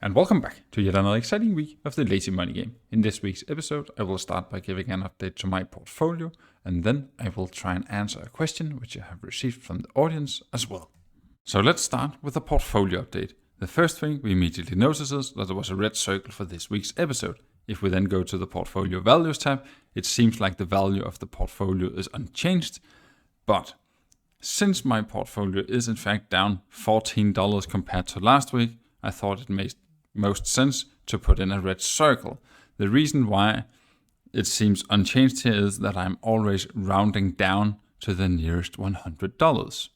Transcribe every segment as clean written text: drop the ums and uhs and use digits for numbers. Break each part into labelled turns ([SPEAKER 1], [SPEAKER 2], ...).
[SPEAKER 1] And welcome back to yet another exciting week of the Lazy Money Game. In this week's episode, I will start by giving an update to my portfolio, and then I will try and answer a question which I have received from the audience as well. So let's start with a portfolio update. The first thing we immediately notice is that there was a red circle for this week's episode. If we then go to the portfolio values tab, it seems like the value of the portfolio is unchanged, but since my portfolio is in fact down $14 compared to last week, I thought it made most sense to put in a red circle. The reason why it seems unchanged here is that I'm always rounding down to the nearest $100.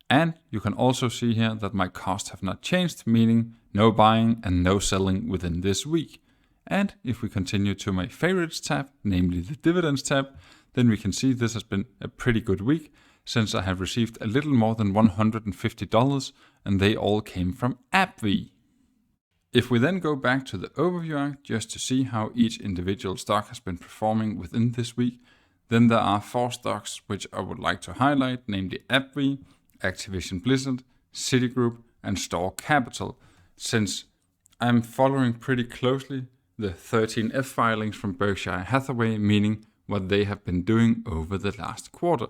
[SPEAKER 1] And you can also see here that my costs have not changed, meaning no buying and no selling within this week. And if we continue to my favorites tab, namely the dividends tab, then we can see this has been a pretty good week since I have received a little more than $150 and they all came from AppV. If we then go back to the overview arc just to see how each individual stock has been performing within this week, then there are 4 stocks which I would like to highlight, namely AppV, Activision Blizzard, Citigroup, and Store Capital, since I'm following pretty closely the 13F filings from Berkshire Hathaway, meaning what they have been doing over the last quarter.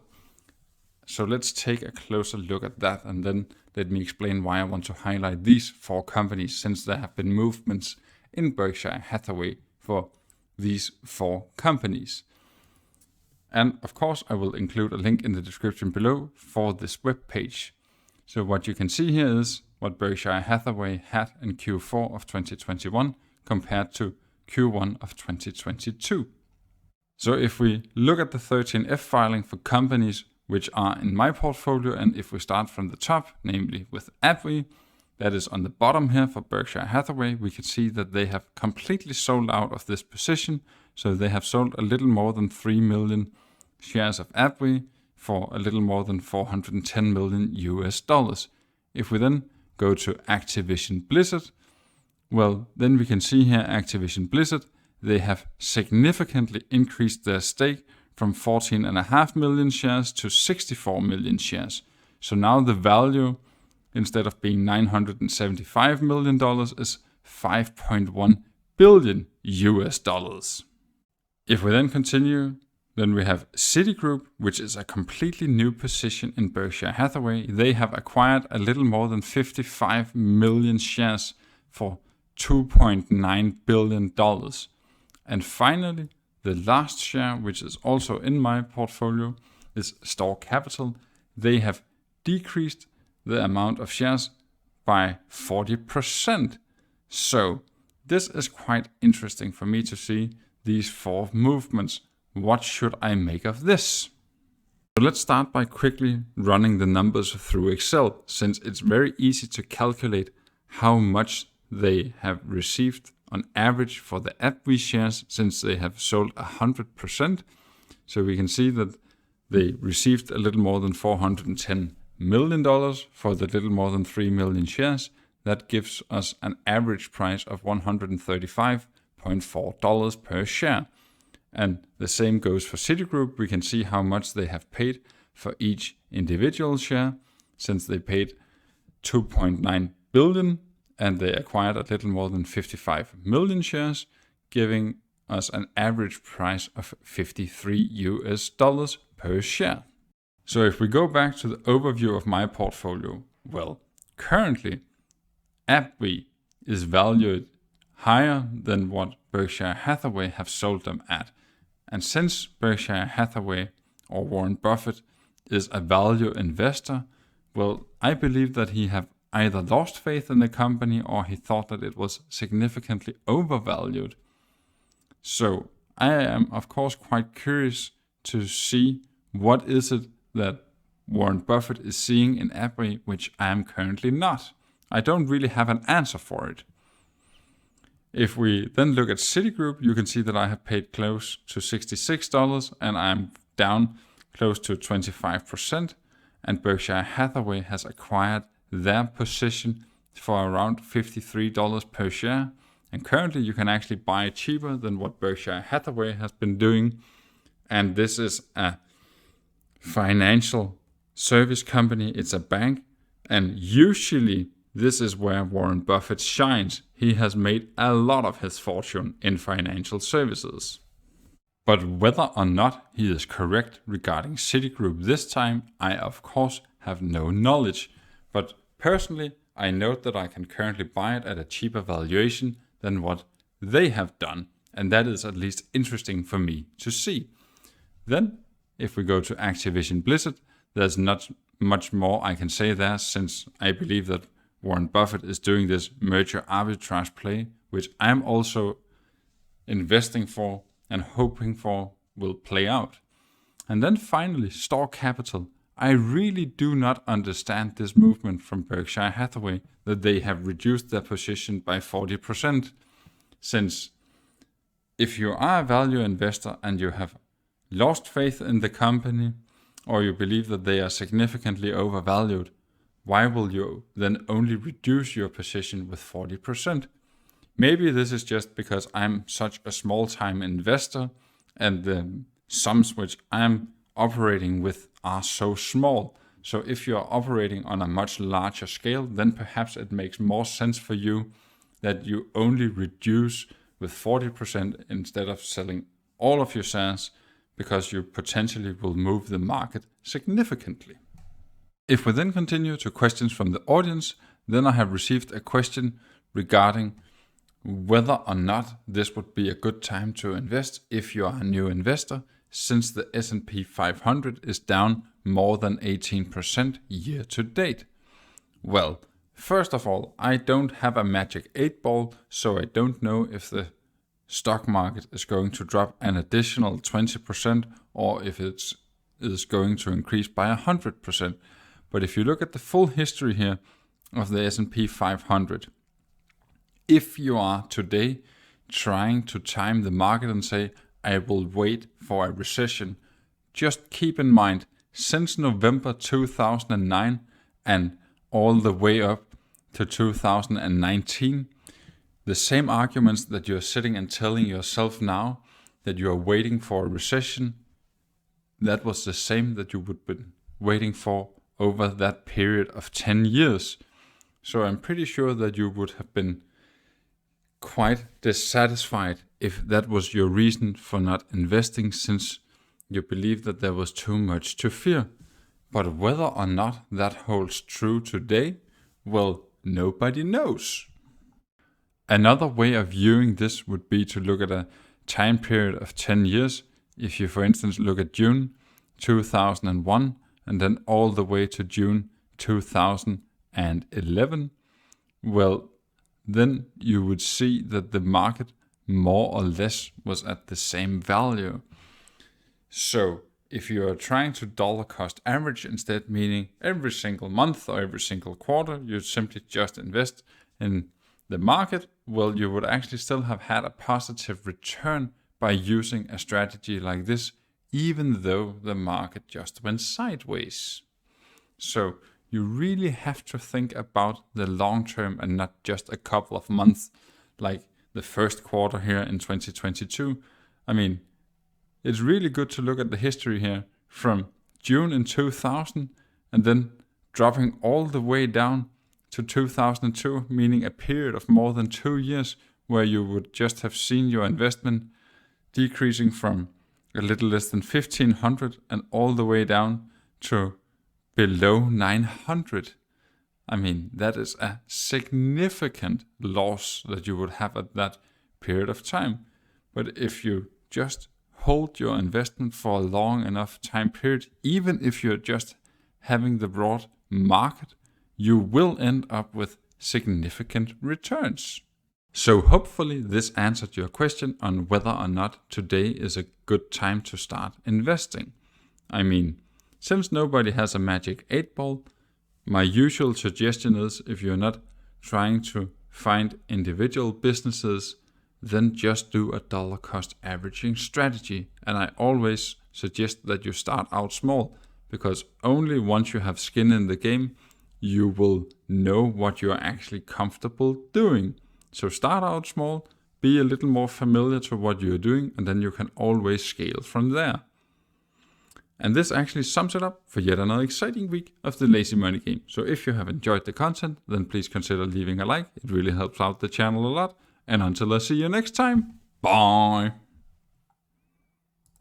[SPEAKER 1] So let's take a closer look at that, and then let me explain why I want to highlight these 4 companies, since there have been movements in Berkshire Hathaway for these 4 companies. And of course, I will include a link in the description below for this web page. So what you can see here is what Berkshire Hathaway had in Q4 of 2021 compared to Q1 of 2022. So if we look at the 13F filing for companies which are in my portfolio, and if we start from the top, namely with AppV, that is on the bottom here for Berkshire Hathaway, we can see that they have completely sold out of this position. So they have sold a little more than 3 million shares of AppV for a little more than $410 million US. If we then go to Activision Blizzard, well, then we can see here Activision Blizzard, they have significantly increased their stake from 14.5 million shares to 64 million shares. So now the value, instead of being $975 million, is $5.1 billion US. If we then continue, then we have Citigroup, which is a completely new position in Berkshire Hathaway. They have acquired a little more than 55 million shares for $2.9 billion. And finally, the last share, which is also in my portfolio, is Store Capital. They have decreased the amount of shares by 40%. So this is quite interesting for me to see these 4 movements. What should I make of this? So let's start by quickly running the numbers through Excel, since it's very easy to calculate how much they have received on average for the AppV shares, since they have sold 100%. So we can see that they received a little more than $410 million for the little more than 3 million shares. That gives us an average price of $135.4 per share. And the same goes for Citigroup. We can see how much they have paid for each individual share, since they paid $2.9 billion and they acquired a little more than 55 million shares, giving us an average price of $53 US per share. So if we go back to the overview of my portfolio, well, currently AppV is valued higher than what Berkshire Hathaway have sold them at. And since Berkshire Hathaway or Warren Buffett is a value investor, well, I believe that he have either lost faith in the company or he thought that it was significantly overvalued. So I am, of course, quite curious to see what is it that Warren Buffett is seeing in AppV, which I am currently not. I don't really have an answer for it. If we then look at Citigroup, you can see that I have paid close to $66 and I'm down close to 25%. And Berkshire Hathaway has acquired their position for around $53 per share. And currently you can actually buy cheaper than what Berkshire Hathaway has been doing. And this is a financial service company. It's a bank. And usually this is where Warren Buffett shines. He has made a lot of his fortune in financial services. But whether or not he is correct regarding Citigroup this time, I of course have no knowledge. But personally, I note that I can currently buy it at a cheaper valuation than what they have done. And that is at least interesting for me to see. Then, if we go to Activision Blizzard, there's not much more I can say there, since I believe that Warren Buffett is doing this merger arbitrage play, which I'm also investing for and hoping for will play out. And then finally, Store Capital. I really do not understand this movement from Berkshire Hathaway that they have reduced their position by 40%. Since if you are a value investor and you have lost faith in the company, or you believe that they are significantly overvalued, why will you then only reduce your position with 40%? Maybe this is just because I'm such a small-time investor and the sums which I'm operating with are so small. So if you're operating on a much larger scale, then perhaps it makes more sense for you that you only reduce with 40% instead of selling all of your shares, because you potentially will move the market significantly. If we then continue to questions from the audience, then I have received a question regarding whether or not this would be a good time to invest if you are a new investor, since the S&P 500 is down more than 18% year to date. Well, first of all, I don't have a magic 8-ball, so I don't know if the stock market is going to drop an additional 20% or if it is going to increase by 100%. But if you look at the full history here of the S&P 500, if you are today trying to time the market and say, I will wait for a recession, just keep in mind, since November 2009 and all the way up to 2019, the same arguments that you're sitting and telling yourself now that you're waiting for a recession, that was the same that you would be waiting for over that period of 10 years. So I'm pretty sure that you would have been quite dissatisfied if that was your reason for not investing, since you believe that there was too much to fear. But whether or not that holds true today, well, nobody knows. Another way of viewing this would be to look at a time period of 10 years. If you, for instance, look at June 2001 and then all the way to June 2011, well, then you would see that the market more or less was at the same value. So if you are trying to dollar cost average instead, meaning every single month or every single quarter, you simply just invest in the market, well, you would actually still have had a positive return by using a strategy like this, even though the market just went sideways. So you really have to think about the long term and not just a couple of months like the first quarter here in 2022. I mean, it's really good to look at the history here from June in 2000 and then dropping all the way down to 2002, meaning a period of more than 2 years where you would just have seen your investment decreasing from a little less than 1,500 and all the way down to below 900. I mean, that is a significant loss that you would have at that period of time. But if you just hold your investment for a long enough time period, even if you're just having the broad market, you will end up with significant returns. So hopefully this answered your question on whether or not today is a good time to start investing. I mean, since nobody has a magic 8-ball, my usual suggestion is, if you're not trying to find individual businesses, then just do a dollar cost averaging strategy. And I always suggest that you start out small, because only once you have skin in the game, you will know what you're actually comfortable doing. So start out small, be a little more familiar to what you're doing, and then you can always scale from there. And this actually sums it up for yet another exciting week of the Lazy Money Game. So if you have enjoyed the content, then please consider leaving a like. It really helps out the channel a lot. And until I see you next time, bye!